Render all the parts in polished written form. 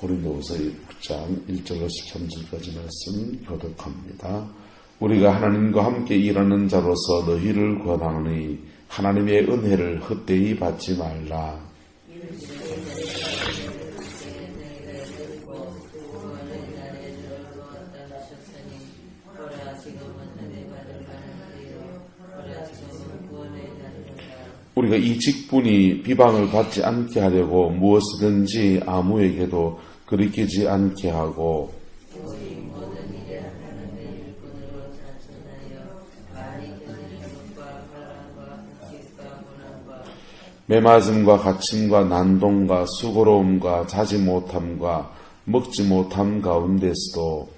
고린도후서 6장 1절로 13절까지 말씀 교독합니다. 우리가 하나님과 함께 일하는 자로서 너희를 권하노니 하나님의 은혜를 헛되이 받지 말라. 우리가 이 직분이 비방을 받지 않게 하려고 무엇이든지 아무에게도 그리키지 않게 하고 매맞음과 갇힘과 난동과 수고로움과 자지 못함과 먹지 못함 가운데서도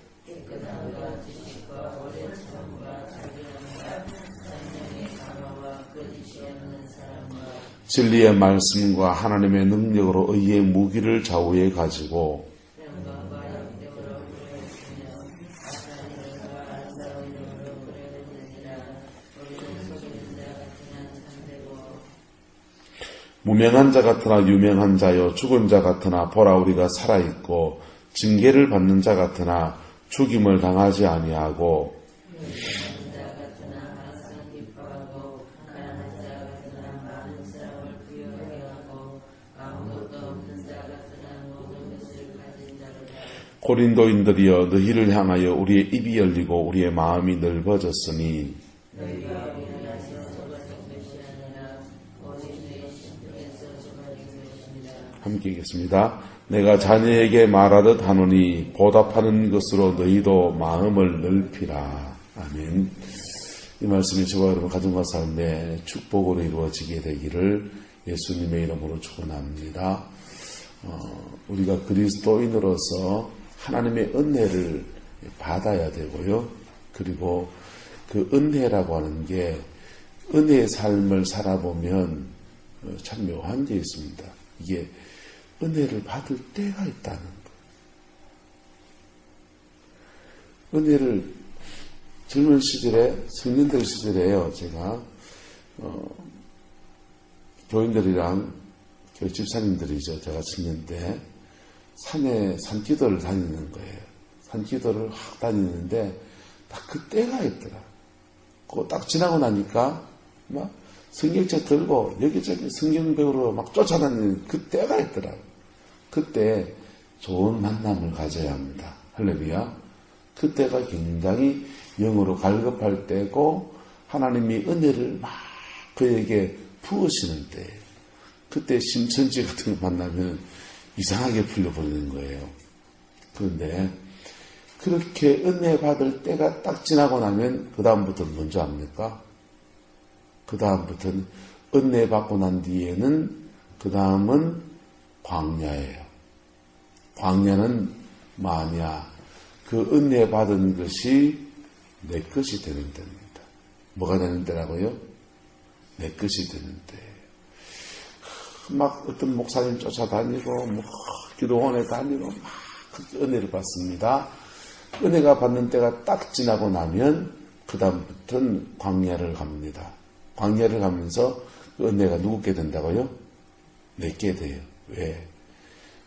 진리의 말씀과 하나님의 능력으로 의의 무기를 좌우에 가지고 무명한 자 같으나 유명한 자요 죽은 자 같으나 보라 우리가 살아있고 징계를 받는 자 같으나 죽임을 당하지 아니하고 고린도인들이여 너희를 향하여 우리의 입이 열리고 우리의 마음이 넓어졌으니 함께 읽겠습니다. 내가 자녀에게 말하듯 하노니 보답하는 것으로 너희도 마음을 넓히라. 아멘. 이 말씀이 저와 여러분 가정과 삶에 축복으로 이루어지게 되기를 예수님의 이름으로 축원합니다. 우리가 그리스도인으로서 하나님의 은혜를 받아야 되고요. 그리고 그 은혜라고 하는 게 은혜의 삶을 살아보면 참 묘한 게 있습니다. 이게 은혜를 받을 때가 있다는 거. 은혜를 젊은 시절에 성년들 시절에요. 제가 교인들이랑 교회 집사님들이죠. 제가 청년 때 산에 산기도를 다니는 거예요. 산기도를 확 다니는데 딱 그 때가 있더라. 그거 딱 지나고 나니까 막 성경책 들고 여기저기 성경 배우러 막 쫓아다니는 그 때가 있더라. 그때 좋은 만남을 가져야 합니다. 할렐루야. 그때가 굉장히 영으로 갈급할 때고 하나님이 은혜를 막 그에게 부으시는 때예요. 그때 심천지 같은 거 만나면 이상하게 풀려버리는 거예요. 그런데 그렇게 은혜 받을 때가 딱 지나고 나면 그 다음부터는 뭔지 압니까? 그 다음부터는 은혜 받고 난 뒤에는 그 다음은 광야예요. 광야는 뭐냐? 그 은혜 받은 것이 내 것이 되는 때입니다. 뭐가 되는 때라고요? 내 것이 되는 때. 막 어떤 목사님 쫓아다니고 뭐 기도원에 다니고 막 은혜를 받습니다. 은혜가 받는 때가 딱 지나고 나면 그 다음부터는 광야를 갑니다. 광야를 가면서 그 은혜가 누구께 된다고요? 내게 돼요. 왜?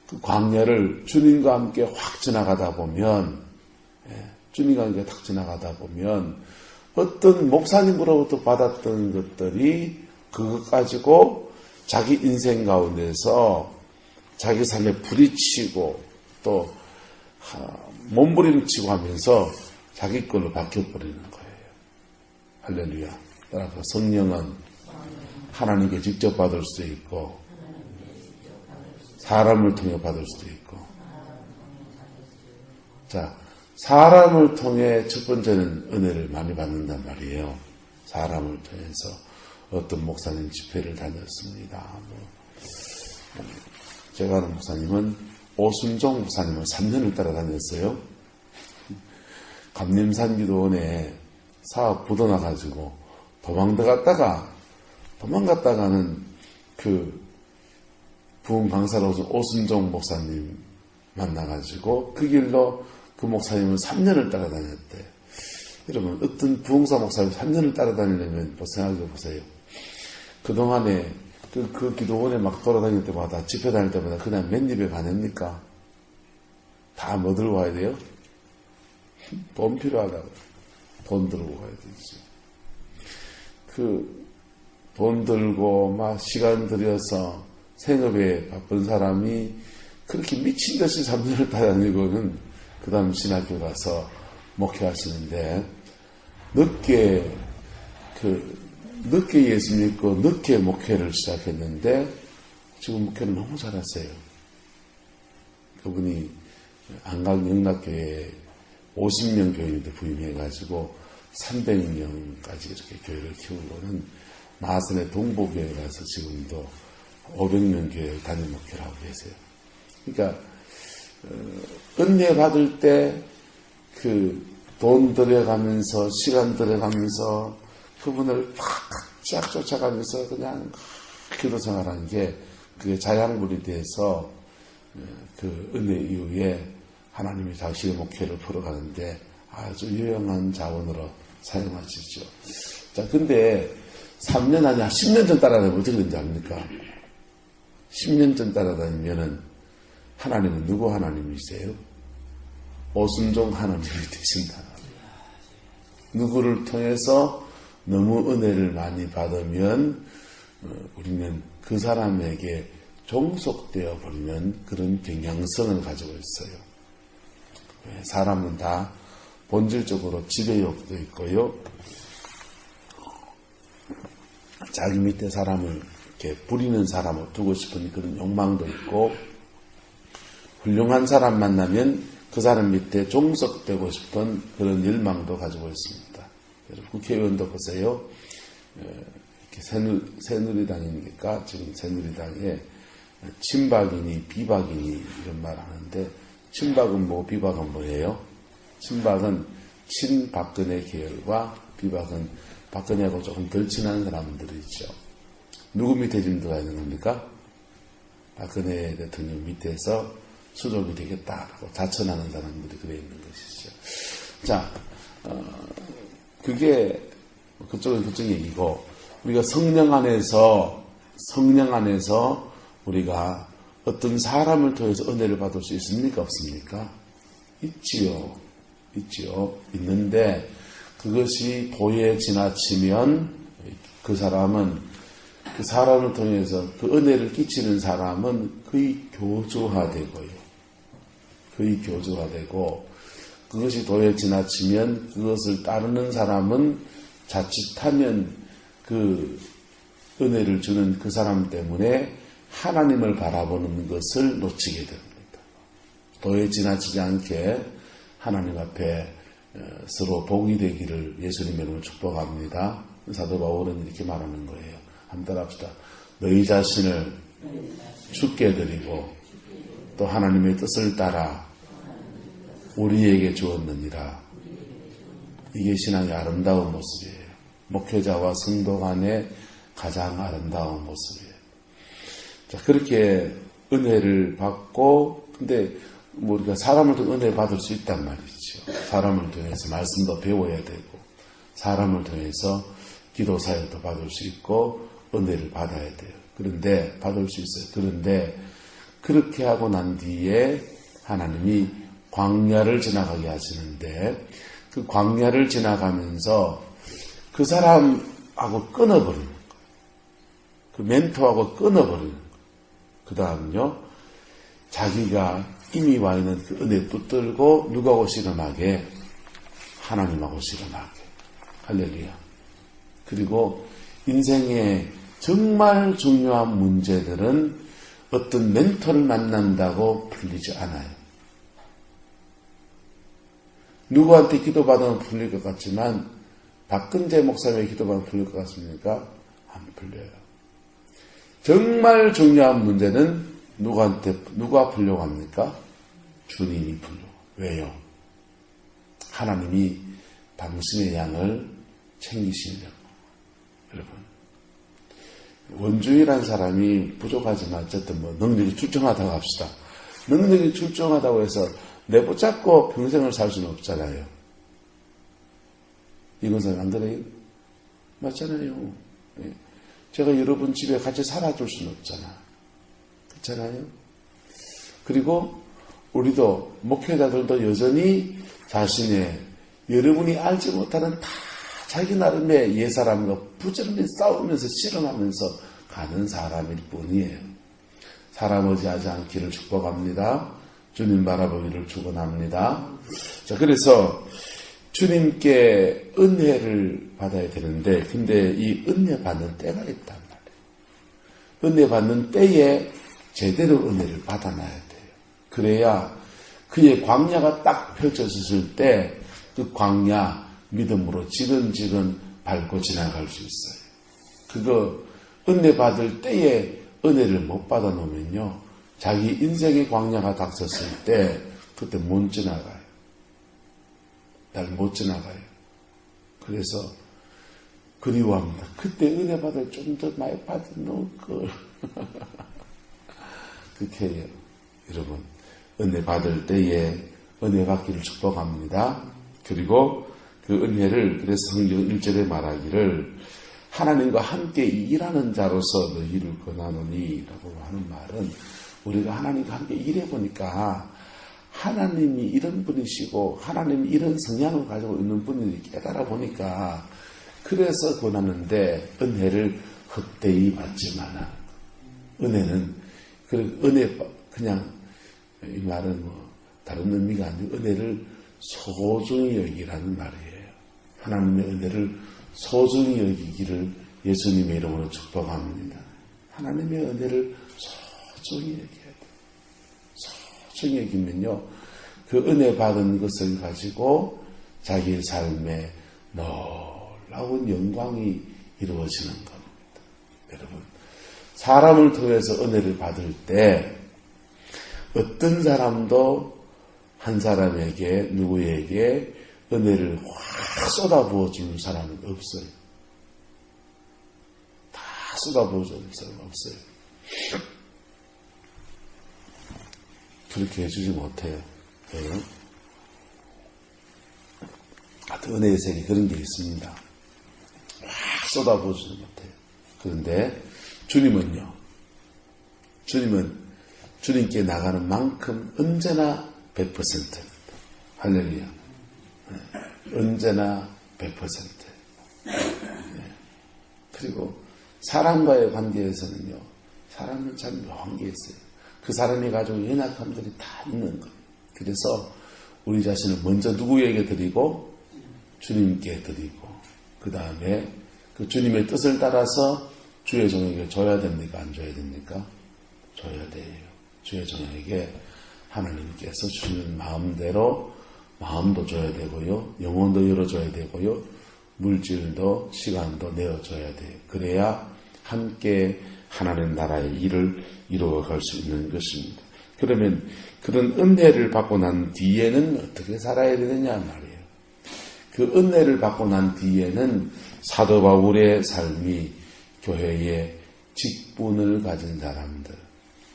그 광야를 주님과 함께 확 지나가다 보면 주님과 함께 탁 지나가다 보면 어떤 목사님으로부터 받았던 것들이 그것 가지고 자기 인생 가운데서 자기 삶에 부딪히고 또 몸부림치고 하면서 자기 걸로 바뀌어버리는 거예요. 할렐루야. 따라서 성령은 하나님께 직접 받을 수도 있고 사람을 통해 받을 수도 있고 자 사람을 통해 첫 번째는 은혜를 많이 받는단 말이에요. 사람을 통해서 어떤 목사님 집회를 다녔습니다. 제가 아는 목사님은 오순종 목사님을 3년을 따라다녔어요. 감림산기도원에 사업 부도나가지고 도망갔다가는 그 부흥 강사로서 오순종 목사님 만나가지고 그 길로 그 목사님을 3년을 따라다녔대. 여러분 어떤 부흥사 목사님 3년을 따라다니려면 생각해 보세요. 그동안에 그 기도원에 막 돌아다닐 때마다 집회 다닐 때마다 그냥 맨입에 가냅니까? 다 뭐 들고 가야 돼요? 돈 필요하다고. 돈 들고 가야 되지. 돈 들고 막 시간 들여서 생업에 바쁜 사람이 그렇게 미친 듯이 3년을 다니고는 그 다음 신학교 가서 목회하시는데 늦게 예수 믿고 늦게 목회를 시작했는데 지금 목회를 너무 잘하세요. 그분이 안강영락교회에 50명 교인들 부임해가지고 300명까지 이렇게 교회를 키우고는 마산의 동보교회 가서 지금도 500명 교회 단임 목회를 하고 계세요. 그러니까 은혜 받을 때 돈 들여가면서 시간 들여가면서 그분을 쫙 쫓아가면서 그냥 기도 생활하는 게 그게 자양분이 돼서 그 은혜 이후에 하나님이 당신의 목회를 풀어가는데 아주 유용한 자원으로 사용하시죠. 자, 근데 3년 아니야 10년 전 따라다니면 어떻게 되는지 압니까? 10년 전 따라다니면은 하나님은 누구 하나님이세요? 오순종 하나님이 되신다. 누구를 통해서 너무 은혜를 많이 받으면 우리는 그 사람에게 종속되어 버리는 그런 경향성을 가지고 있어요. 사람은 다 본질적으로 지배욕도 있고요. 자기 밑에 사람을 이렇게 부리는 사람을 두고 싶은 그런 욕망도 있고, 훌륭한 사람 만나면 그 사람 밑에 종속되고 싶은 그런 열망도 가지고 있습니다. 여러분 국회의원도 보세요. 새누리당이니까 지금 새누리당에 친박이니 비박이니 이런 말 하는데, 친박은 뭐 비박은 뭐예요? 친박은 친박근혜 계열과 비박은 박근혜하고 조금 덜 친한 사람들이죠. 누구 밑에 지금 들어가 있는 겁니까? 박근혜 대통령 밑에서 수족이 되겠다라고 자천하는 사람들이 그래 있는 것이죠. 자, 그게 그쪽 얘기고, 우리가 성령 안에서 우리가 어떤 사람을 통해서 은혜를 받을 수 있습니까? 없습니까? 있지요. 있는데 그것이 도에 지나치면 그 사람을 통해서 그 은혜를 끼치는 사람은 거의 교조화되고 그것이 도에 지나치면 그것을 따르는 사람은 자칫하면 그 은혜를 주는 그 사람 때문에 하나님을 바라보는 것을 놓치게 됩니다. 도에 지나치지 않게 하나님 앞에 서로 복이 되기를 예수님의 이름으로 축복합니다. 사도 바울은 이렇게 말하는 거예요. 한번 따라합시다. 너희 자신을 죽게 드리고 또 하나님의 뜻을 따라 우리에게 주었느니라. 이게 신앙의 아름다운 모습이에요. 목회자와 성도 간의 가장 아름다운 모습이에요. 자, 그렇게 은혜를 받고, 근데 우리가 사람을 통해 은혜를 받을 수 있단 말이죠. 사람을 통해서 말씀도 배워야 되고, 사람을 통해서 기도 사역도 받을 수 있고, 은혜를 받아야 돼요. 그런데, 받을 수 있어요. 그런데, 그렇게 하고 난 뒤에 하나님이 광야를 지나가게 하시는데, 그 광야를 지나가면서 그 사람하고 끊어버리는 거예요. 그 멘토하고 끊어버리는 거예요. 그 다음요, 자기가 이미 와 있는 그 은혜 붙들고 누구하고 씨름하게? 하나님하고 씨름하게. 할렐루야. 그리고 인생의 정말 중요한 문제들은 어떤 멘토를 만난다고 풀리지 않아요. 누구한테 기도받으면 풀릴 것 같지만 박근재 목사님의 기도받으면 풀릴 것 같습니까? 안 풀려요. 정말 중요한 문제는 누가 풀려고 합니까? 주님이 풀려고. 왜요? 하나님이 당신의 양을 챙기시려고. 여러분, 원주의란 사람이 부족하지만 어쨌든 뭐 능력이 출중하다고 합시다. 능력이 출중하다고 해서 내붙잡고 평생을 살 수는 없잖아요. 이건 안 그래요? 맞잖아요. 제가 여러분 집에 같이 살아줄 수는 없잖아. 그렇잖아요. 그리고 우리도 목회자들도 여전히 자신의 여러분이 알지 못하는 다 자기 나름의 옛사람과 부지런히 싸우면서 실험하면서 가는 사람일 뿐이에요. 사람 의지하지 않기를 축복합니다. 주님 바라보기를 축원합니다. 자, 그래서 주님께 은혜를 받아야 되는데, 근데 이 은혜 받는 때가 있단 말이에요. 은혜 받는 때에 제대로 은혜를 받아놔야 돼요. 그래야 그의 광야가 딱 펼쳐졌을 때 그 광야 믿음으로 지근지근 밟고 지나갈 수 있어요. 그거 은혜 받을 때에 은혜를 못 받아 놓으면요, 자기 인생의 광야가 닥쳤을 때 그때 못 지나가요. 잘 못 지나가요. 그래서 그리워합니다. 그때 은혜 받을 좀 더 많이 받은 걸. 그렇게 해요. 여러분, 은혜 받을 때에 은혜 받기를 축복합니다. 그리고 그 은혜를, 그래서 성경 1절에 말하기를 하나님과 함께 일하는 자로서 너희를 권하노니 라고 하는 말은, 우리가 하나님과 함께 일해보니까 하나님이 이런 분이시고 하나님이 이런 성향을 가지고 있는 분이 깨달아 보니까 그래서 권하는데, 은혜를 헛되이 받지만은, 은혜는 은혜 그냥 이 말은 뭐 다른 의미가 아니고 은혜를 소중히 여기라는 말이에요. 하나님의 은혜를 소중히 여기기를 예수님의 이름으로 축복합니다. 하나님의 은혜를 소중히 여겨야 돼요. 소중히 여기면요, 그 은혜 받은 것을 가지고 자기의 삶에 놀라운 영광이 이루어지는 겁니다. 여러분, 사람을 통해서 은혜를 받을 때 어떤 사람도 한 사람에게, 누구에게 은혜를 확 쏟아부어 주는 사람은 없어요. 다 쏟아부어 주는 사람은 없어요. 그렇게 해주지 못해요. 네. 하여튼 은혜의 색이 그런 게 있습니다. 확 쏟아부어 주지 못해요. 그런데 주님은요, 주님은 주님께 나가는 만큼 언제나 100%. 할렐루야. 네. 언제나 100%. 네. 그리고 사람과의 관계에서는요, 사람은 참 묘한 게 있어요. 그 사람이 가지고 연약함들이 다 있는 거예요. 그래서 우리 자신을 먼저 누구에게 드리고? 주님께 드리고, 그 다음에 그 주님의 뜻을 따라서 주의 종에게 줘야 됩니까? 안 줘야 됩니까? 줘야 돼요. 주의 종에게 하나님께서 주시는 마음대로 마음도 줘야 되고요, 영혼도 열어줘야 되고요, 물질도 시간도 내어줘야 돼요. 그래야 함께 하나님 나라의 일을 이루어갈 수 있는 것입니다. 그러면 그런 은혜를 받고 난 뒤에는 어떻게 살아야 되느냐 말이에요. 그 은혜를 받고 난 뒤에는 사도 바울의 삶이 교회의 직분을 가진 사람들,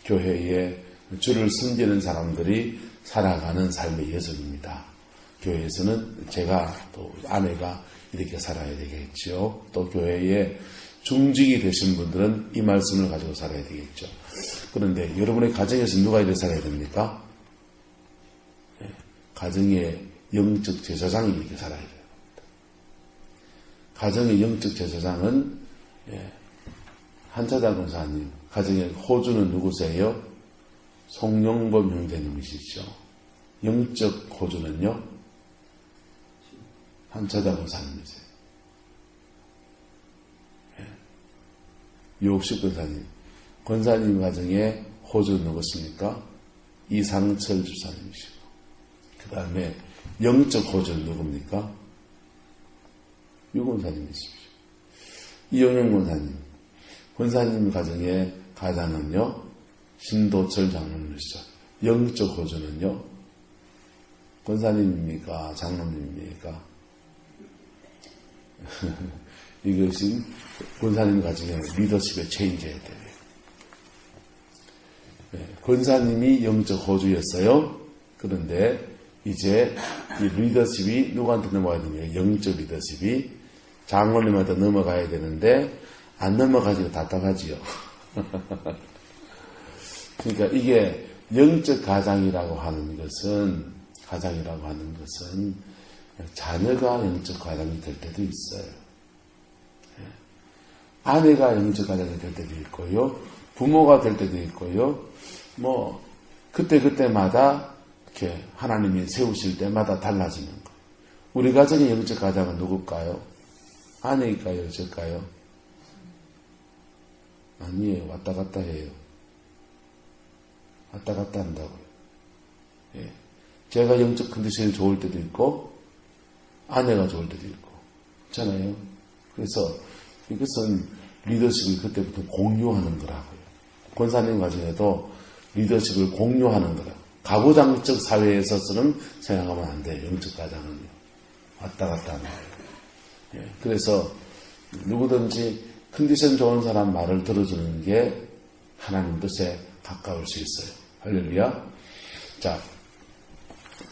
교회에 주를 섬기는 사람들이 살아가는 삶의 여정입니다. 교회에서는 제가 또 아내가 이렇게 살아야 되겠죠. 또 교회에 중직이 되신 분들은 이 말씀을 가지고 살아야 되겠죠. 그런데 여러분의 가정에서 누가 이렇게 살아야 됩니까? 가정의 영적 제사장이 이렇게 살아야 돼요. 가정의 영적 제사장은 한차장 권사님, 가정의 호주는 누구세요? 송영범 형제님이시죠. 영적 호주는요, 한차장 권사님이세요. 유옥식 권사님, 권사님 가정에 호주 누구십니까? 이상철 주사님이시고, 그 다음에 영적 호주는 누굽니까? 유 권사님이시죠. 이용영 권사님, 권사님 가정의 가장은요, 신도철 장로님이시죠. 영적 호주는요, 권사님입니까? 장로님입니까? 이것이 권사님 가정의 리더십에 체인지해야 돼요. 권사님이 영적 호주였어요. 그런데 이제 이 리더십이 누구한테 넘어가야 됩니까? 영적 리더십이 장로님한테 넘어가야 되는데 안 넘어가지고 답답하지요. 그러니까 이게 영적 가장이라고 하는 것은 자녀가 영적 가장이 될 때도 있어요. 아내가 영적 가장이 될 때도 있고요. 부모가 될 때도 있고요. 그때마다 이렇게 하나님이 세우실 때마다 달라지는 거. 우리 가정의 영적 가장은 누굴까요? 아내일까요? 저일까요? 아니에요. 왔다 갔다 해요. 왔다 갔다 한다고요. 예. 제가 영적 컨디션이 좋을 때도 있고, 아내가 좋을 때도 있고, 그렇잖아요. 그래서 이것은 리더십을 그때부터 공유하는 거라고요. 권사님 가정에도 리더십을 공유하는 거라고. 가부장적 사회에서는 생각하면 안 돼요. 영적 가장은요. 왔다 갔다 하는 거예요. 예. 그래서 누구든지 컨디션 좋은 사람 말을 들어주는 게 하나님 뜻에 가까울 수 있어요. 할렐루야. 자,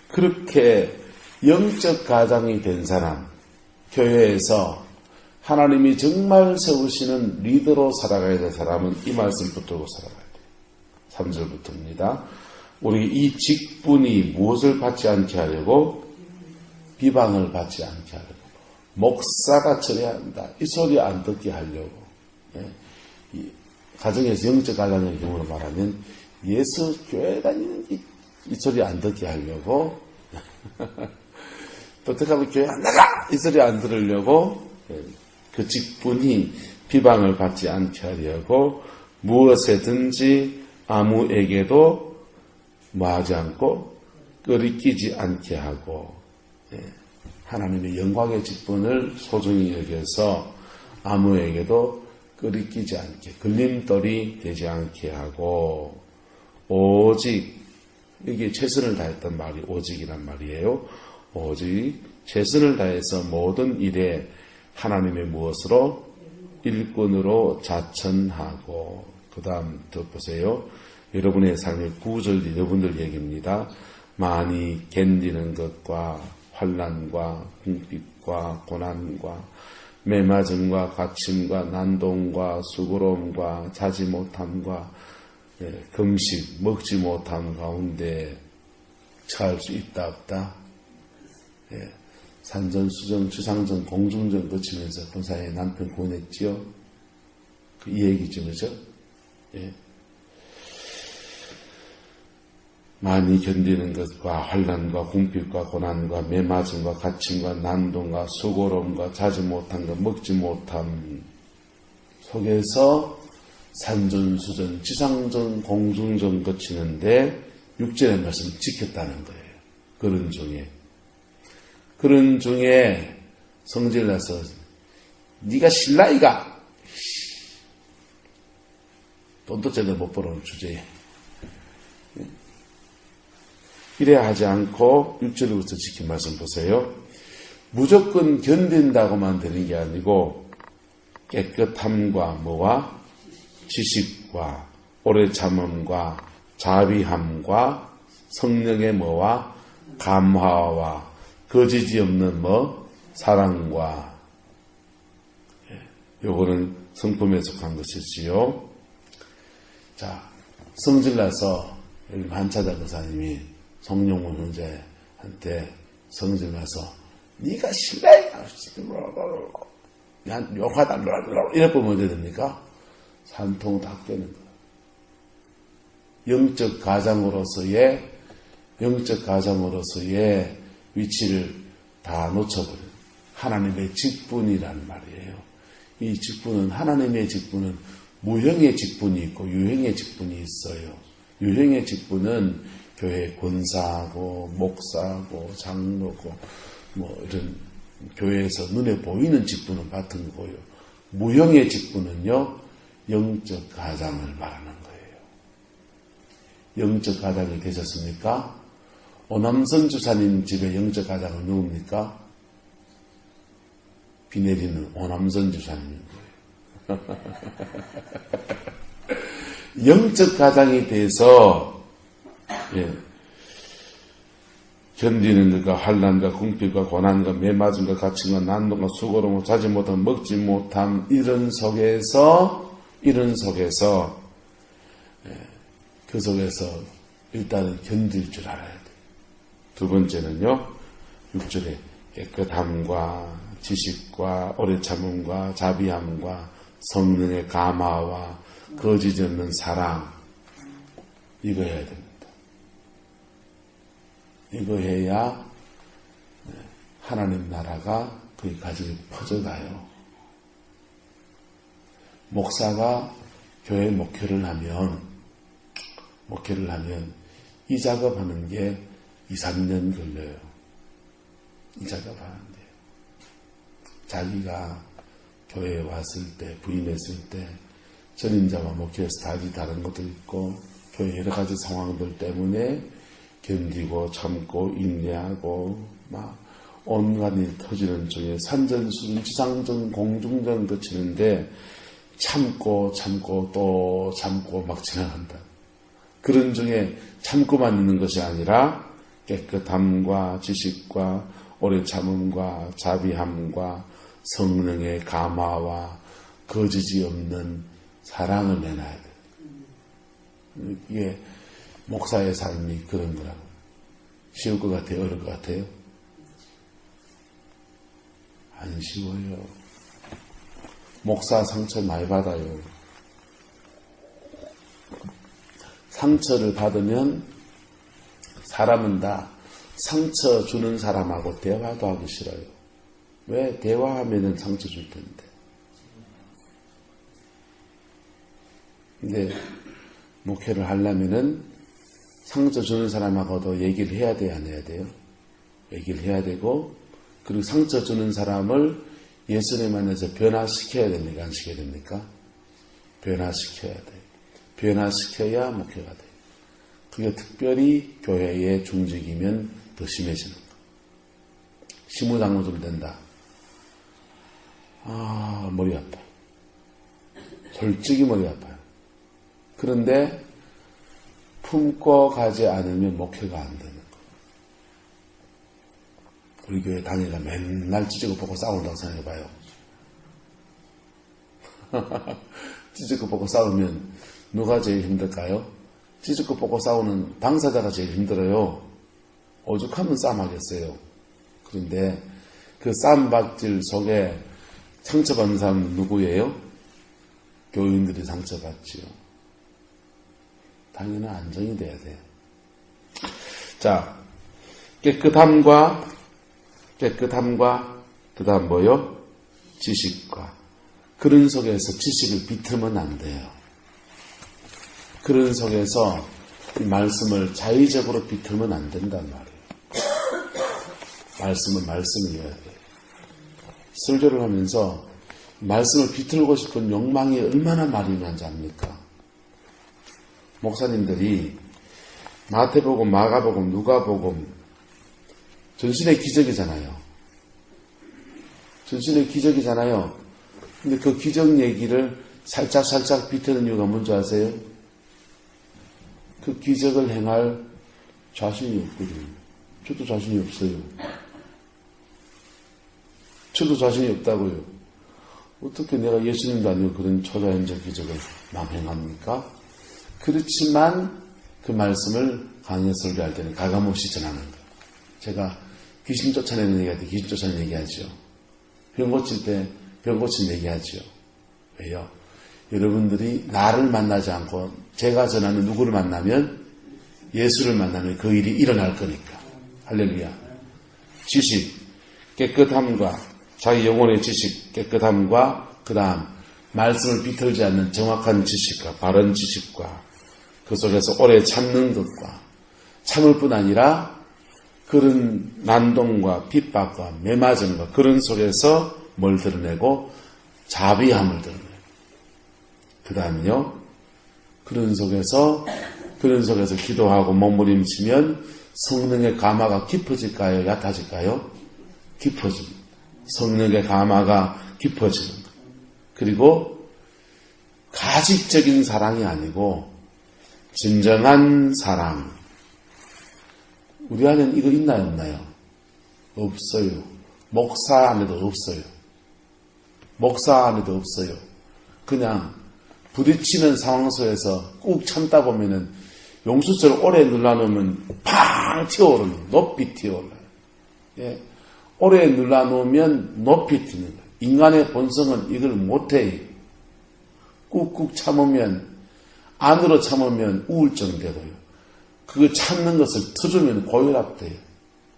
그렇게 영적 가장이 된 사람, 교회에서 하나님이 정말 세우시는 리더로 살아가야 될 사람은 이 말씀 붙들고 살아가야 돼요. 3절부터입니다. 우리 이 직분이 무엇을 받지 않게 하려고? 비방을 받지 않게 하려고. 목사가 처리해야 한다. 이 소리 안 듣게 하려고. 예. 이 가정에서 영적 가장의 경우로 말하면 예수 교회 다니는 이 소리 안 듣게 하려고. 또 어떡하면 교회 안 나가! 이 소리 안 들으려고. 그 직분이 비방을 받지 않게 하려고 무엇에든지 아무에게도 뭐하지 않고 끄리끼지 않게 하고, 하나님의 영광의 직분을 소중히 여겨서 아무에게도 끄리끼지 않게, 걸림돌이 되지 않게 하고, 오직, 이게 최선을 다했던 말이 오직이란 말이에요. 오직 최선을 다해서 모든 일에 하나님의 무엇으로? 일꾼으로 자천하고. 그 다음 더 보세요. 여러분의 삶의 9절 여러분들 얘기입니다. 많이 견디는 것과 환난과 궁핍과 고난과 매맞음과 갇힘과 난동과 수고로움과 자지 못함과 금식 먹지 못함 가운데 처할 수 있다 없다? 산전수전 주상전 공중전 거치면서 본사의 남편 구원했지요. 이 얘기죠, 그죠? 예. 많이 견디는 것과 환난과 궁핍과 고난과 매맞음과 갇힘과 난동과 수고로움과 자지 못한 것 먹지 못함 속에서 산전수전 지상전 공중전 거치는데 6절의 말씀 지켰다는 거예요. 그런 중에 성질나서 네가 신라이가 돈도 제대로 못 벌어온 주제에 이래야 하지 않고 6절부터 지킨 말씀 보세요. 무조건 견딘다고만 되는 게 아니고 깨끗함과 뭐와 지식과 오래 참음과 자비함과 성령의 뭐와 감화와 거짓이 없는 사랑과, 요거는 성품에 속한 것이지요. 자, 성질나서 한차자 교사님이 성령문 형제한테 성질나서 네가 신뢰야 난 욕하다 이래 보면 어떻게 됩니까? 산통 다 깨는 거예요. 영적 가장으로서의 위치를 다 놓쳐버려요. 하나님의 직분이란 말이에요. 이 직분은, 하나님의 직분은 무형의 직분이 있고 유형의 직분이 있어요. 유형의 직분은 교회 권사하고 목사하고 장로고 이런 교회에서 눈에 보이는 직분은 같은 거고요. 무형의 직분은요, 영적 가장을 말하는 거예요. 영적 가장이 되셨습니까? 오남선 주사님 집에 영적 가장은 누굽니까? 비 내리는 오남선 주사님인 거예요. 영적 가장이 돼서 견디는 것과 환난과 궁핍과 고난과 매맞음과 갇힘과 난동과 수고로움과 자지 못함 먹지 못함 이런 속에서 그 속에서 일단은 견딜 줄 알아야 돼. 두 번째는요, 6절에 깨끗함과 지식과 오래 참음과 자비함과 성령의 감화와 거짓 없는 사랑, 이거 해야 됩니다. 이거 해야 하나님 나라가 거기까지 퍼져가요. 목사가 교회 목회를 하면 이 작업하는 게 2, 3년 걸려요. 이 작업하는데 자기가 교회에 왔을 때, 부임했을 때 전임자와 목회에서 다른 것도 있고 교회 여러 가지 상황들 때문에 견디고 참고 인내하고 막 온갖 일 터지는 중에 산전수전 지상전 공중전 거치는데 참고 또 참고 막 지나간다. 그런 중에 참고만 있는 것이 아니라 깨끗함과 지식과 오래 참음과 자비함과 성령의 감화와 거짓이 없는 사랑을 내놔야 돼. 이게 목사의 삶이 그런 거라고. 쉬울 것 같아요? 어려울 것 같아요? 안 쉬워요. 목사 상처 많이 받아요. 상처를 받으면 사람은 다 상처 주는 사람하고 대화도 하기 싫어요. 왜? 대화하면은 상처 줄 텐데. 근데 목회를 하려면은 상처 주는 사람하고도 얘기를 해야 돼요, 안 해야 돼요? 얘기를 해야 되고, 그리고 상처 주는 사람을 예수님 안에서 변화시켜야 됩니까? 안 시켜야 됩니까? 변화시켜야 돼요. 변화시켜야 목회가 돼요. 그게 특별히 교회의 중직이면 더 심해지는 거예요. 시무장로 좀 된다. 머리 아파요. 솔직히 머리 아파요. 그런데 품고 가지 않으면 목회가 안 되는 거예요. 우리 교회 당회가 맨날 찌지고 보고 싸운다고 생각해봐요. 찌지고 보고 싸우면 누가 제일 힘들까요? 찌지고 보고 싸우는 당사자가 제일 힘들어요. 오죽하면 싸움하겠어요. 그런데 그 싸움박질 속에 상처받는 사람은 누구예요? 교인들이 상처받지요. 당연히 안정이 돼야 돼요. 자, 깨끗함과 그 다음 뭐요? 지식과. 그런 속에서 지식을 비틀면 안 돼요. 그런 속에서 이 말씀을 자의적으로 비틀면 안 된단 말이에요. 말씀은 말씀이어야 돼요. 설교를 하면서 말씀을 비틀고 싶은 욕망이 얼마나 많이 나는지 압니까? 목사님들이 마태복음, 마가복음, 누가복음 전신의 기적이잖아요. 전신의 기적이잖아요. 근데 그 기적 얘기를 살짝 비트는 이유가 뭔지 아세요? 그 기적을 행할 자신이 없거든요. 저도 자신이 없어요. 저도 자신이 없다고요. 어떻게 내가 예수님도 아니고 그런 초자연적 기적을 망행합니까? 그렇지만 그 말씀을 강의 설교할 때는 가감없이 전하는 거예요. 제가 귀신 쫓아내는 얘기할 때 귀신 쫓아내는 얘기하죠. 병 고칠 때 병 고친 얘기하죠. 왜요? 여러분들이 나를 만나지 않고 제가 전하는 누구를 만나면 예수를 만나면 그 일이 일어날 거니까. 할렐루야. 지식, 깨끗함과 자기 영혼의 지식, 깨끗함과 그 다음 말씀을 비틀지 않는 정확한 지식과 바른 지식과 그 속에서 오래 참는 것과 참을 뿐 아니라 그런 난동과 핍박과 매맞음과 그런 속에서 뭘 드러내고 자비함을 드러내고 그 다음에요. 그런 속에서 기도하고 몸부림치면 성령의 감화가 깊어질까요? 얕아질까요? 깊어집니다. 성령의 감화가 깊어지는 것. 그리고 가직적인 사랑이 아니고 진정한 사랑. 우리 안에는 이거 있나요? 없나요? 없어요. 목사 안에도 없어요. 목사 안에도 없어요. 그냥 부딪히는 상황 속에서 꾹 참다 보면은 용수철 오래 눌러놓으면 팡 튀어오르는, 높이 튀어올라요. 예. 오래 눌러놓으면 높이 튀는 거예요. 인간의 본성은 이걸 못해요. 꾹꾹 참으면, 안으로 참으면 우울증 되고요. 그거 참는 것을 터주면 고혈압 돼요.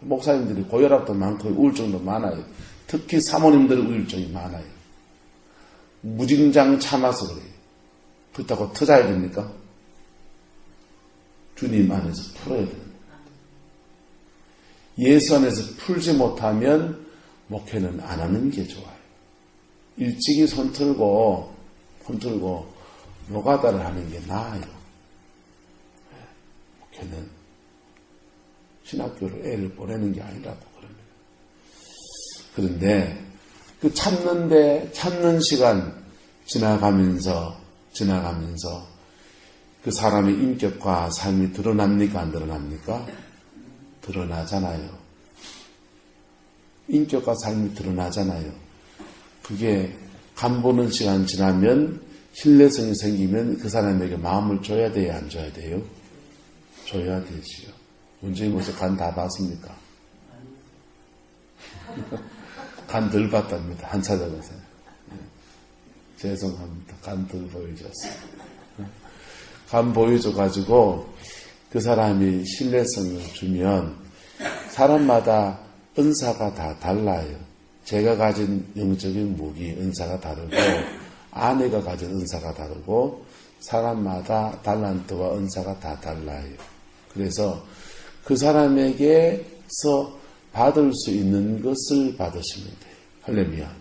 목사님들이 고혈압도 많고 우울증도 많아요. 특히 사모님들 우울증이 많아요. 무진장 참아서 그래요. 그렇다고 터져야 됩니까? 주님 안에서 풀어야 됩니다. 예수 안에서 풀지 못하면 목회는 안 하는 게 좋아요. 일찍이 손 틀고 노가다를 하는 게 나아요. 목회는 신학교를 애를 보내는 게 아니라고 그럽니다. 그런데 그 참는 시간 지나가면서 그 사람의 인격과 삶이 드러납니까? 안 드러납니까? 드러나잖아요. 인격과 삶이 드러나잖아요. 그게 간 보는 시간 지나면 신뢰성이 생기면 그 사람에게 마음을 줘야 돼요? 안 줘야 돼요? 줘야 되지요. 문재인 목사 간 다 봤습니까? 간 덜 봤답니다. 한 찾아가세요. 죄송합니다. 간 덜 보여줬어요. 간 보여줘가지고 그 사람이 신뢰성을 주면 사람마다 은사가 다 달라요. 제가 가진 영적인 무기, 은사가 다르고 아내가 가진 은사가 다르고 사람마다 달란트와 은사가 다 달라요. 그래서 그 사람에게서 받을 수 있는 것을 받으시면 돼요. 할렐루야.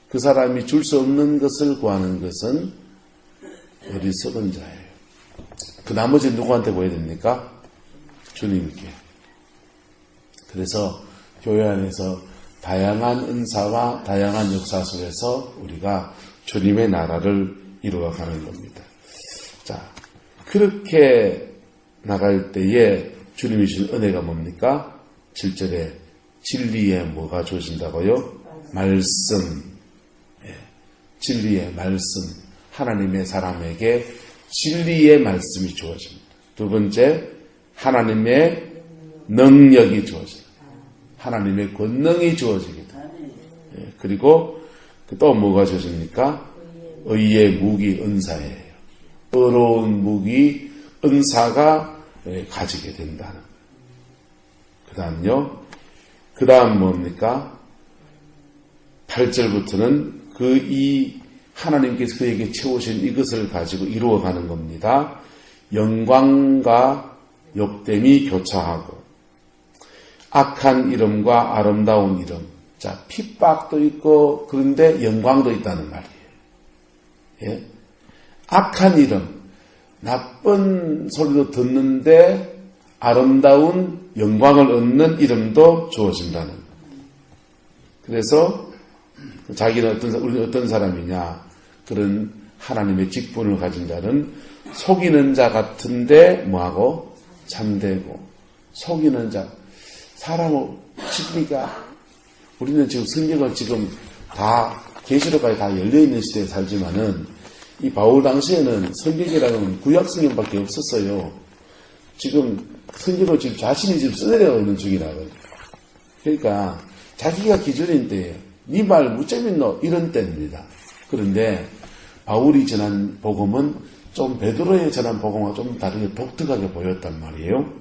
그 사람이 줄 수 없는 것을 구하는 것은 어리석은 자예요. 그 나머지 누구한테 보여야 됩니까? 주님께. 그래서 교회 안에서 다양한 은사와 다양한 역사 속에서 우리가 주님의 나라를 이루어가는 겁니다. 자, 그렇게 나갈 때에 주님이 주신 은혜가 뭡니까? 7절에 진리에 뭐가 주어진다고요? 말씀. 예, 진리의 말씀. 하나님의 사람에게 진리의 말씀이 주어집니다. 두 번째, 하나님의 능력이 주어집니다. 하나님의 권능이 주어지게 됩니다. 예, 그리고 또 뭐가 주어집니까? 의의 무기, 은사예요. 어려운 무기, 은사가 가지게 된다는 거예요. 그 다음요. 그 다음 뭡니까? 8절부터는 하나님께서 그에게 채우신 이것을 가지고 이루어가는 겁니다. 영광과 욕됨이 교차하고 악한 이름과 아름다운 이름. 자, 핍박도 있고 그런데 영광도 있다는 말이에요. 예? 악한 이름, 나쁜 소리도 듣는데 아름다운 영광을 얻는 이름도 주어진다는 거예요. 그래서 자기는 우리는 어떤 사람이냐, 그런 하나님의 직분을 가진 자는 속이는 자 같은데 뭐하고 참되고, 속이는 자, 사람을 지키니까 우리는 지금 성경을 지금 다 계시록까지 다 열려있는 시대에 살지만은 이 바울 당시에는 성경이라는 구약 성경밖에 없었어요. 지금 성경을 지금 자신이 지금 써내려가고 있는 중이라고요. 그러니까 자기가 기준인데 네 말 무죄밌노 이런 때입니다. 그런데 바울이 전한 복음은 좀 베드로의 전한 복음과 좀 다르게 독특하게 보였단 말이에요.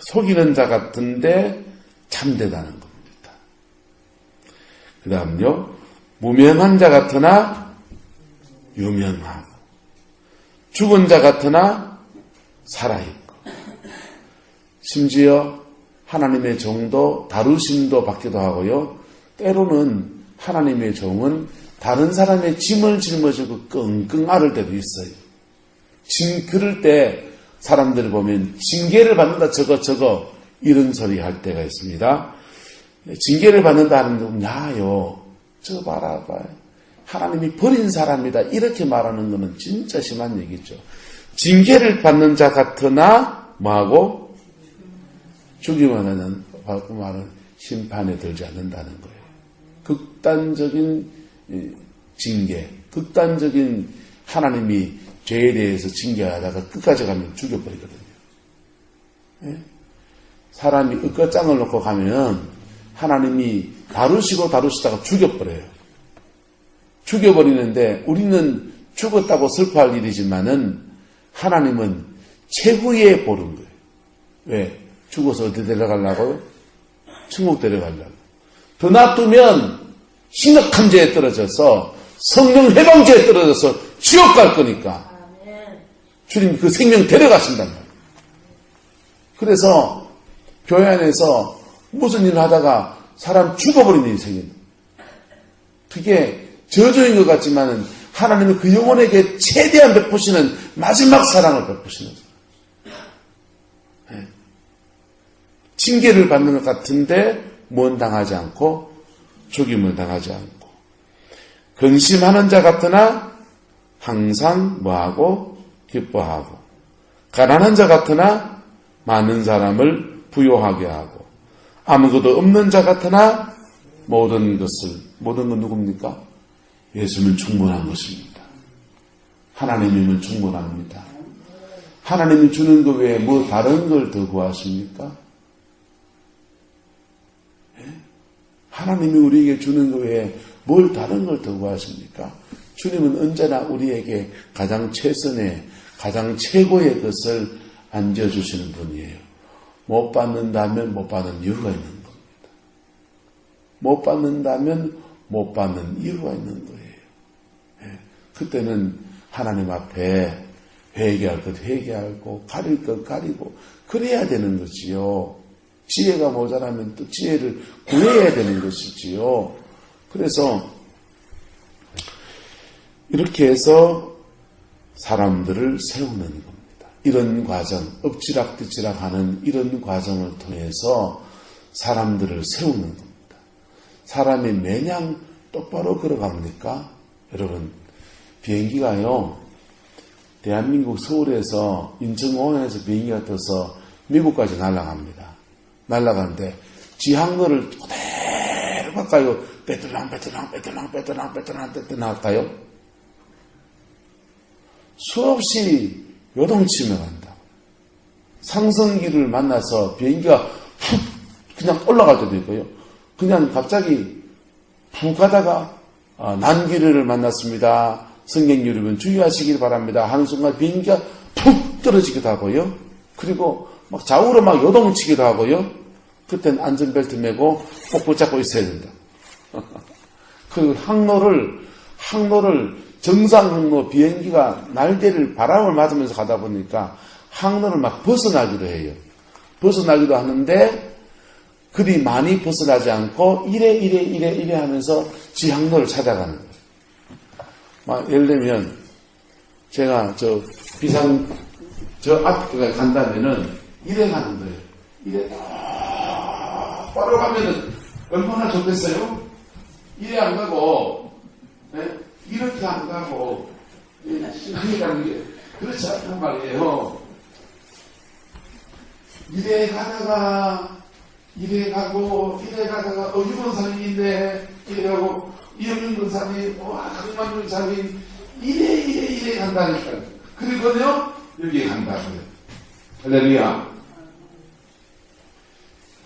속이는 자 같은데 참되다는 겁니다. 그 다음요. 무명한 자 같으나 유명하고, 죽은 자 같으나 살아있고, 심지어 하나님의 종도 다루심도 받기도 하고요. 때로는 하나님의 종은 다른 사람의 짐을 짊어지고 끙끙 앓을 때도 있어요. 그럴 때 사람들을 보면 징계를 받는다 저거 이런 소리 할 때가 있습니다. 징계를 받는다 하는 건 야요. 저 봐라. 하나님이 버린 사람이다. 이렇게 말하는 것은 진짜 심한 얘기죠. 징계를 받는 자 같으나 뭐하고? 죽임을 하는 말은 심판에 들지 않는다는 거예요. 극단적인 징계, 극단적인 하나님이 죄에 대해서 징계하다가 끝까지 가면 죽여버리거든요. 예? 사람이 끝장을 놓고 가면 하나님이 다루시다가 죽여버려요. 죽여버리는데 우리는 죽었다고 슬퍼할 일이지만은 하나님은 최후의 보는 거예요. 왜? 죽어서 어디 데려가려고요? 천국 데려가려고. 더 놔두면 심각한 죄에 떨어져서 성령 해방죄에 떨어져서 지옥 갈 거니까 주님 그 생명 데려가신단 말이에요. 그래서 교회 안에서 무슨 일을 하다가 사람 죽어버리는 일이 생긴다. 그게 저주인 것 같지만은 하나님이 그 영혼에게 최대한 베푸시는 마지막 사랑을 베푸시는 거예요. 징계를 받는 것 같은데 모함당하지 않고 죽임을 당하지 않고 근심하는 자 같으나 항상 뭐하고 기뻐하고 가난한 자 같으나 많은 사람을 부요하게 하고 아무것도 없는 자 같으나 모든 건 누굽니까? 예수는 충분한 것입니다. 하나님이면 충분합니다. 하나님이 주는 것 외에 뭐 다른 걸 더 구하십니까? 하나님이 우리에게 주는 것 외에 뭘 다른 걸 더 구하십니까? 주님은 언제나 우리에게 가장 최선의, 가장 최고의 것을 안겨주시는 분이에요. 못 받는다면 못 받는 이유가 있는 겁니다. 못 받는다면 못 받는 이유가 있는 거예요. 그때는 하나님 앞에 회개할 것 회개하고 가릴 것 가리고 그래야 되는 거지요. 지혜가 모자라면 또 지혜를 구해야 되는 것이지요. 그래서 이렇게 해서 사람들을 세우는 겁니다. 이런 과정, 엎치락뒤치락 하는 이런 과정을 통해서 사람들을 세우는 겁니다. 사람이 매냥 똑바로 걸어갑니까? 여러분, 비행기가요, 대한민국 서울에서 인천공항에서 비행기가 떠서 미국까지 날아갑니다. 날아가는데 지항로를 그대로 갈까요? 빼들랑 할까요? 수없이 요동치며 간다. 상승기를 만나서 비행기가 푹 그냥 올라갈 때도 있고요. 그냥 갑자기 푹 가다가 난기류를 만났습니다. 승객 여러분 주의하시길 바랍니다. 하는 순간 비행기가 푹 떨어지기도 하고요. 그리고 막 좌우로 막 요동치기도 하고요. 그때는 안전벨트 매고 꼭 붙잡고 있어야 된다. 그 항로를 정상 항로 비행기가 날개를 바람을 맞으면서 가다 보니까 항로를 막 벗어나기도 해요. 벗어나기도 하는데 그리 많이 벗어나지 않고 이래 하면서 지 항로를 찾아가는 거예요. 막 예를 들면 제가 저 앞에 간다면은 이래 가는 거예요. 이래 바로 가면은 얼마나 좋겠어요? 이래 안 가고, 네? 이렇게 안 가고, 신앙이 가는 게 그렇지 않단 말이에요. 이래 가다가, 이번 사람인데, 이래 가고, 이영윤 권사님, 강만 권사님, 이래 간다니까요. 그리고요, 여기에 간다고요. 할렐루야.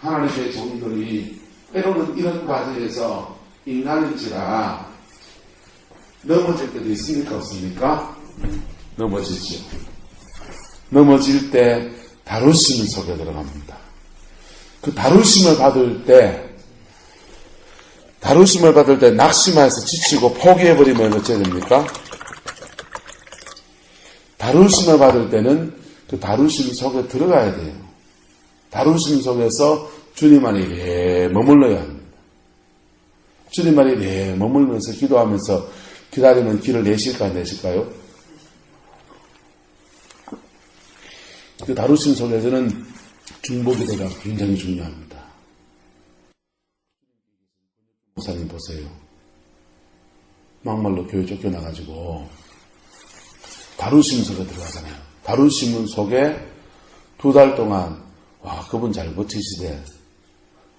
하나님의 종들이 때로는 이런 과정에서 인간인지라 넘어질 때도 있습니까? 없습니까? 넘어지죠. 넘어질 때 다루심 속에 들어갑니다. 그 다루심을 받을 때 낙심해서 지치고 포기해버리면 어찌 됩니까? 다루심을 받을 때는 그 다루심 속에 들어가야 돼요. 다루심 속에서 주님 안에 머물러야 합니다. 주님 안에 머물면서 기도하면서 기다리면 길을 내실까 안 내실까요? 그 다루심 속에서는 중보기도가 굉장히 중요합니다. 목사님 보세요. 막말로 교회 쫓겨나가지고 다루심 속에 들어가잖아요. 다루심 속에 2달 동안 와, 그분 잘 버티시대.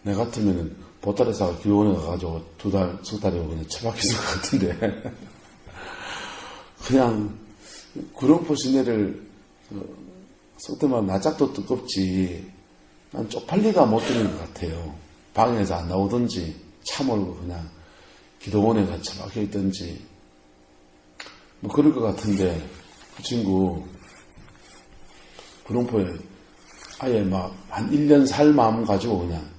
내 같으면은 보따리사가 길원에 가가지고 2달, 석 달이고 그냥 처박혔을 것 같은데. 그냥 구룡포 시내를 속되면 낯짝도 뜨겁지 난 쪽팔리가 못 드는 것 같아요. 방에서 안 나오든지 차 몰고 그냥 기도원에 같이 박혀 있든지 뭐 그럴 것 같은데 그 친구 구룡포에 아예 막 한 1년 살 마음 가지고 그냥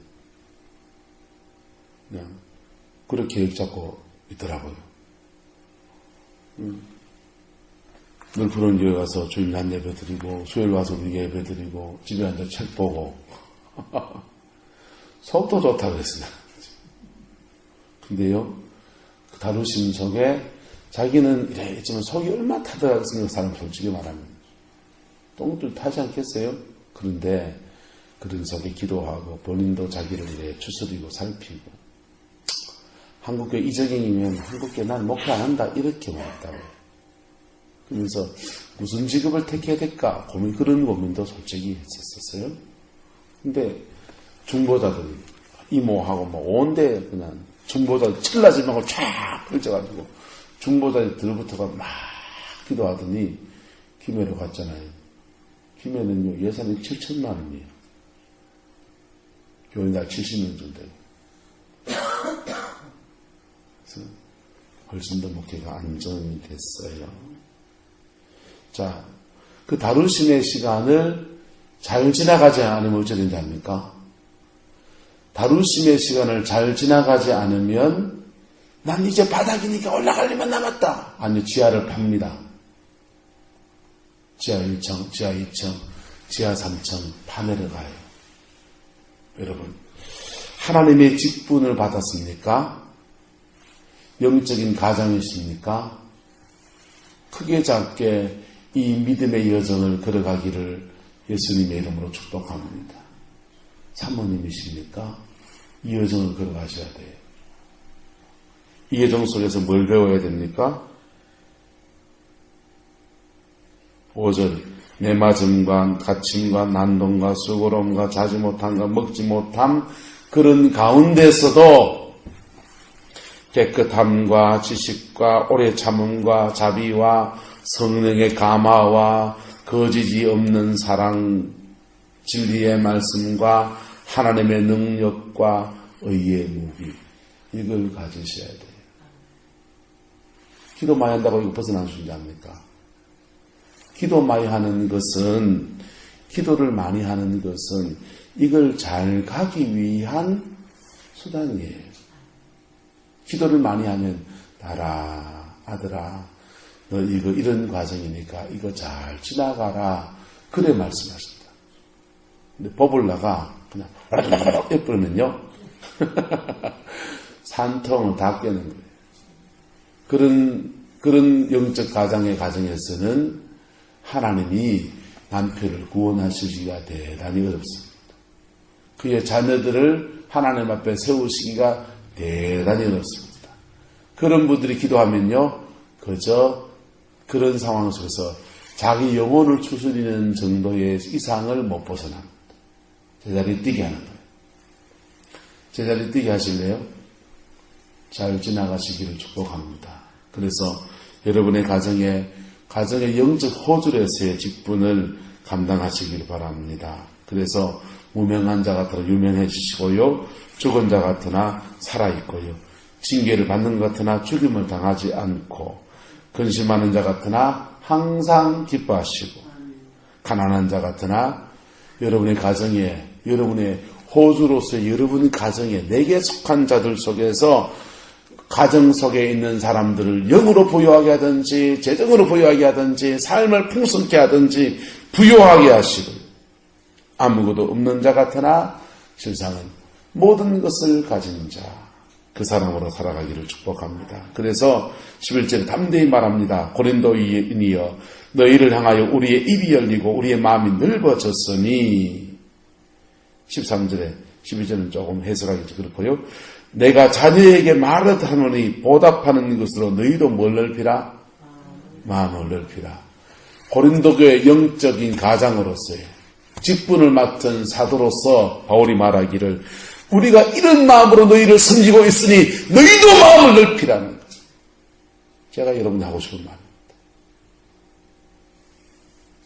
그렇게 계획 잡고 있더라고요. 늘 그런 교회 가서 주일 날 예배 드리고 수요일 와서 우리 예배 드리고 집에 앉아 책 보고 속도 좋다 그랬어요. 근데요 그 다루심 속에 자기는 이래 했지만 속이 얼마나 타들어갔으면 그 사람 솔직히 말하면 똥들 타지 않겠어요? 그런데 그런 속에 기도하고 본인도 자기를 이래 추스리고 살피고 한국교회 이적행이면 한국교회 난 목회 안 한다 이렇게 말했다고. 그러면서 무슨 직업을 택해야 될까 그런 고민도 솔직히 했었어요. 근데 중보자들이 이모하고 뭐 온데 그냥 중보자들 칠라지면고 쫙 펼쳐가지고 중보자들 들부터가 막 기도하더니 김해로 갔잖아요. 김해는요 예산이 7천만 원이에요. 교회 날 70명 정도 되고. 그래서 훨씬 더 목회가 안정이 됐어요. 자, 그 다루심의 시간을 잘 지나가지 않으면 어찌 된지 압니까? 다루심의 시간을 잘 지나가지 않으면 난 이제 바닥이니까 올라갈 일만 남았다. 아니요, 지하를 팝니다. 지하 1층, 지하 2층, 지하 3층 파내려가요. 여러분, 하나님의 직분을 받았습니까? 영적인 가장이십니까? 크게 작게 이 믿음의 여정을 걸어가기를 예수님의 이름으로 축복합니다. 사모님이십니까? 이 여정을 걸어가셔야 돼요. 이 여정 속에서 뭘 배워야 됩니까? 5절 내 맞음과 갇힘과 난동과 수고로움과 자지 못함과 먹지 못함 그런 가운데서도 깨끗함과 지식과 오래 참음과 자비와 성령의 감화와 거짓이 없는 사랑 진리의 말씀과 하나님의 능력과 의의 무기 이걸 가지셔야 돼요. 기도 많이 한다고 이거 벗어날 수 있지 않습니까? 기도 많이 하는 것은 기도를 많이 하는 것은 이걸 잘 가기 위한 수단이에요. 기도를 많이 하면 나라 아들아 너 이거 이런 과정이니까 이거 잘 지나가라 그래 말씀하신다. 근데 법을나가 그냥 예쁘면요 산통을 다 깨는 거예요. 그런 영적 가정의 가정에서는 하나님이 남편을 구원하시기가 대단히 어렵습니다. 그의 자녀들을 하나님 앞에 세우시기가 대단히 어렵습니다. 그런 분들이 기도하면요 그저 그런 상황 속에서 자기 영혼을 추스리는 정도의 이상을 못 벗어납니다. 제자리 뛰게 하는 거예요. 제자리 뛰게 하실래요? 잘 지나가시기를 축복합니다. 그래서 여러분의 가정의 영적 호줄에서의 직분을 감당하시길 바랍니다. 그래서 무명한 자 같으나 유명해지시고요. 죽은 자 같으나 살아있고요. 징계를 받는 것 같으나 죽임을 당하지 않고 근심하는 자 같으나 항상 기뻐하시고 가난한 자 같으나 여러분의 가정에 여러분의 호주로서 여러분의 가정에 내게 속한 자들 속에서 가정 속에 있는 사람들을 영으로 부유하게 하든지 재정으로 부유하게 하든지 삶을 풍성케 하든지 부유하게 하시고 아무것도 없는 자 같으나 실상은 모든 것을 가진 자 그 사람으로 살아가기를 축복합니다. 그래서 11절에 담대히 말합니다. 고린도인이여 너희를 향하여 우리의 입이 열리고 우리의 마음이 넓어졌으니 13절에 12절은 조금 해석하기 그렇고요. 내가 자녀에게 말하노니 보답하는 것으로 너희도 뭘 넓히라? 마음을 넓히라. 고린도교의 영적인 가장으로서의 직분을 맡은 사도로서 바울이 말하기를 우리가 이런 마음으로 너희를 섬기고 있으니 너희도 마음을 넓히라는 것. 제가 여러분이 하고 싶은 말입니다.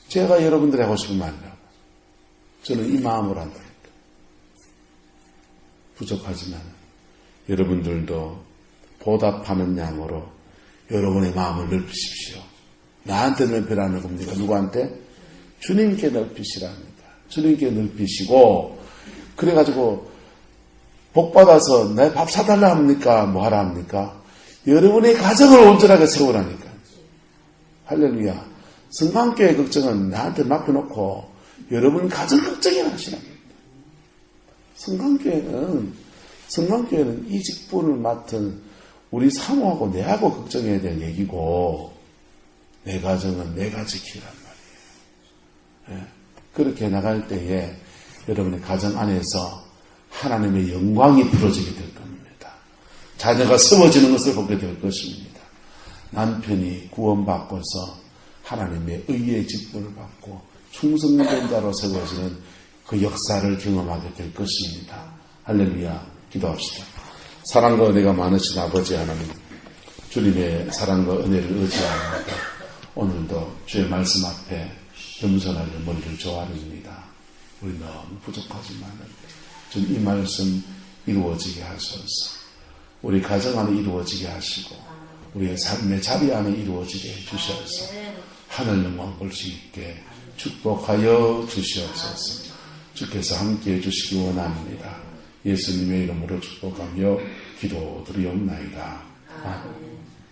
제가 여러분들이 하고 싶은 말이라고. 저는 이 마음으로 한다니까. 부족하지만 여러분들도 보답하는 양으로 여러분의 마음을 넓히십시오. 나한테 넓히라는 겁니까? 누구한테? 주님께 넓히시랍니다. 주님께 넓히시고, 그래가지고 복받아서 내 밥 사달라 합니까? 뭐 하라 합니까? 여러분의 가정을 온전하게 세우라니까. 할렐루야. 성강교회 걱정은 나한테 맡겨놓고 여러분 가정 걱정이나 하시랍니다. 성강교회는 이 직분을 맡은 우리 사모하고 내하고 걱정해야 될 얘기고, 내 가정은 내가 지키란 말이에요. 예. 그렇게 나갈 때에 여러분의 가정 안에서 하나님의 영광이 부러지게 될 겁니다. 자녀가 세워지는 것을 보게 될 것입니다. 남편이 구원받고서 하나님의 의의 직분을 받고 충성된 자로 세워지는 그 역사를 경험하게 될 것입니다. 할렐루야. 기도합시다. 사랑과 은혜가 많으신 아버지 하나님, 주님의 사랑과 은혜를 의지합니다. 오늘도 주의 말씀 앞에 겸손하게 머리를 조아립니다. 우리 너무 부족하지만 좀 이 말씀 이루어지게 하소서. 우리 가정 안에 이루어지게 하시고 우리의 삶의 자리 안에 이루어지게 해주셔서 하늘 영광 볼 수 있게 축복하여 주시옵소서. 주께서 함께해 주시기 원합니다. 예수님의 이름으로 축복하며 기도드리옵나이다. 아멘.